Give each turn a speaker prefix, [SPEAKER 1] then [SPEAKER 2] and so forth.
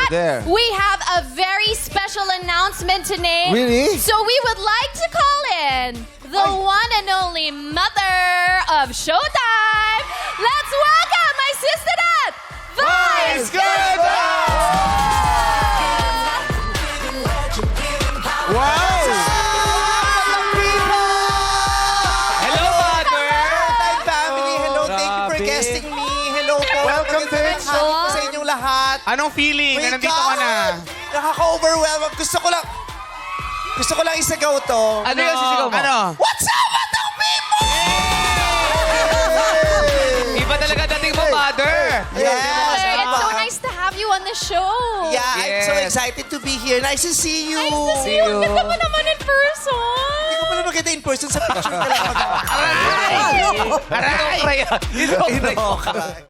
[SPEAKER 1] there.
[SPEAKER 2] we have a very special announcement to make.
[SPEAKER 1] Really?
[SPEAKER 2] So we would like to call in the one and only mother of Showtime. Let's welcome my sister Nat, Vice Ganda!
[SPEAKER 1] Wow!
[SPEAKER 3] Hello, Mother!
[SPEAKER 4] Time family, hello. Thank you for
[SPEAKER 1] Grabe.
[SPEAKER 4] guesting me. Hello po.
[SPEAKER 1] Welcome,
[SPEAKER 4] Magandang
[SPEAKER 1] bitch.
[SPEAKER 4] hapon po sa inyong lahat.
[SPEAKER 3] Anong feeling na
[SPEAKER 4] My
[SPEAKER 3] nandito ka na?
[SPEAKER 4] God! Nakaka-overwhelm. Gusto ko lang isagaw to.
[SPEAKER 3] Ano yung sisigaw mo? Ano?
[SPEAKER 4] What's up, Batang people?
[SPEAKER 3] Iba talaga dating mo, Mother!
[SPEAKER 4] Yes.
[SPEAKER 2] It's so nice to have you on the show.
[SPEAKER 4] Yeah, I'm so
[SPEAKER 3] Yes.
[SPEAKER 4] excited to be here. Nice to see you.
[SPEAKER 2] Nice to see you. Ganda mo naman in person.
[SPEAKER 4] Hindi ko pala maganda in person sa picture ka lang.
[SPEAKER 3] Aray! Aray! Ito,
[SPEAKER 4] Ino ka.